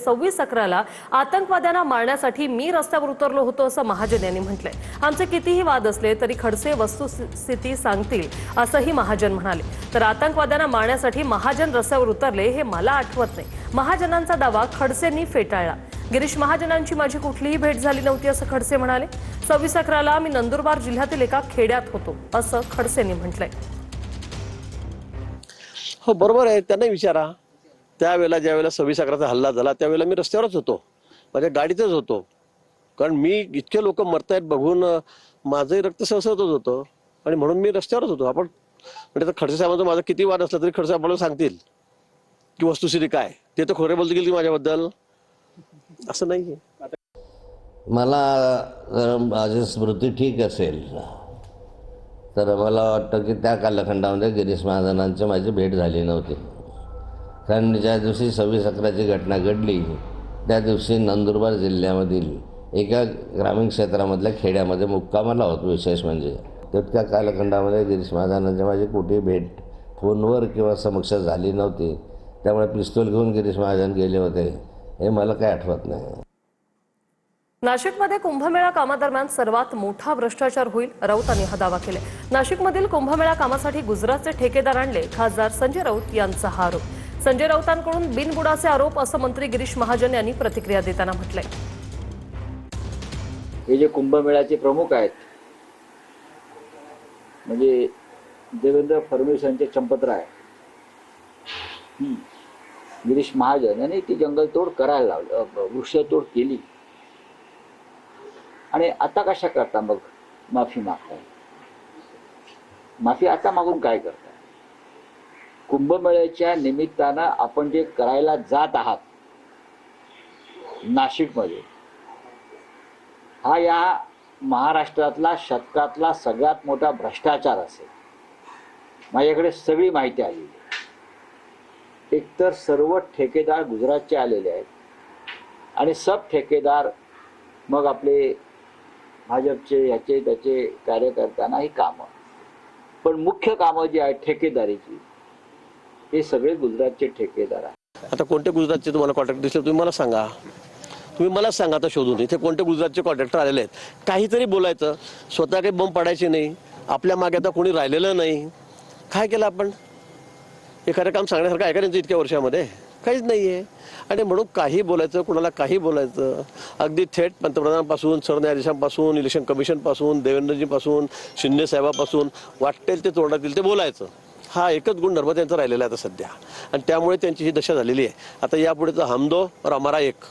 26/11ला आतंकवाद्यांना मारण्यासाठी मी रस्त्यावर उतरलो होतो असं महाजन यांनी म्हटलंय। आमचे कितीही वाद असले तरी खडसे वस्तुस्थिती सांगतील असंही महाजन म्हणाले। तर आतंकवाद्यांना मारण्यासाठी महाजन रस्त्यावर उतरले हे मला आठवत नाही। महाजनांचा दावा खडसेंनी फेटाळला। गिरीश महाजनांची माझी कुठलीही भेट झाली नव्हती असं खडसे म्हणाले। 26/11ला मी नंदुरबार जिल्ह्यातील एका खेड्यात होतो असं खडसेंनी म्हटलंय। हो बरोबर आहे, त्यांना विचारा। त्यावेळेला ज्यावेळेला 26/11चा हल्ला झाला त्यावेळेला मी रस्त्यावरच होतो, माझ्या गाडीतच होतो। कारण मी इतके लोक मरतायत बघून माझंही रक्त सळसळतच होतं आणि म्हणून मी रस्त्यावरच होतो। आपण म्हणजे खडसे साहेबांचा माझा किती वाद असला तरी खडसे आपल्याला सांगतील की वस्तुस्थिती काय, ते तर खोरे बोलतील की माझ्याबद्दल, असं नाहीये। मला जर माझी स्मृती ठीक असेल तर मला वाटतं की त्या कालखंडामध्ये गिरीश महाजनांची माझी भेट झाली नव्हती। कारण ज्या दिवशी 26/11ची घटना घडली त्या दिवशी नंदुरबार जिल्ह्यामधील एका ग्रामीण क्षेत्रामधल्या खेड्यामध्ये मुक्कामाला होतो। विशेष म्हणजे तितक्या कालखंडामध्ये गिरीश महाजनांची माझी कुठेही भेट फोनवर किंवा समक्ष झाली नव्हती। त्यामुळे पिस्तूल घेऊन गिरीश महाजन गेले होते हे मला काही आठवत नाही। नाशिकमध्ये कुंभमेळा कामादरम्यान सर्वात मोठा भ्रष्टाचार होईल, राऊतांनी हा दावा केलाय। नाशिकमधील कुंभमेळा कामासाठी गुजरातचे ठेकेदार आणले, खासदार संजय राऊत यांचा हा आरोप। संजय राऊतांकडून बिनबुडाचे आरोप असं मंत्री गिरीश महाजन यांनी प्रतिक्रिया देताना म्हटलंय। हे जे कुंभमेळ्याचे प्रमुख आहेत म्हणजे देवेंद्र फडणवीस यांचे चंपतराय गिरीश महाजन यांनी ती जंगलतोड करायला लावली, वृक्षतोड केली आणि आता कशा करता मग माफी मागताय? माफी आता मागून काय करताय? कुंभमेळ्याच्या निमित्तानं आपण जे करायला जात आहात नाशिकमध्ये, हा या महाराष्ट्रातला शतकातला सगळ्यात मोठा भ्रष्टाचार असेल। माझ्याकडे सगळी माहिती आलेली आहे। एकतर सर्व ठेकेदार गुजरातचे आलेले आहेत आणि सब ठेकेदार मग आपले भाजपचे याचे त्याचे कार्यकर्त्यांना ही कामं, पण मुख्य कामं जी आहेत ठेकेदारीची हे सगळे गुजरातचे ठेकेदार आहेत। आता कोणते गुजरातचे तुम्हाला कॉन्ट्रॅक्ट दिसले तुम्ही मला सांगा, तुम्ही मला सांगा आता शोधून इथे कोणते गुजरातचे कॉन्ट्रॅक्टर आलेले आहेत। काहीतरी बोलायचं, स्वतः काही बंब पडायचे नाही, आपल्या मागे आता कोणी राहिलेलं नाही। काय केलं आपण? एखादं काम सांगण्यासारखं आहे का त्यांचं इतक्या वर्षामध्ये? काहीच नाहीये। आणि म्हणून काही बोलायचं, कुणाला काही बोलायचं, अगदी थेट पंतप्रधानांपासून सरन्यायाधीशांपासून इलेक्शन कमिशनपासून देवेंद्रजीपासून शिंदे साहेबापासून वाटेल ते तोंडातील ते बोलायचं। हा एकच गुण नर्मदा यांचा राहिलेला आहे आता सध्या आणि त्यामुळे त्यांची ही दशा झालेली आहे। आता यापुढेचा हम दो और हमारा एक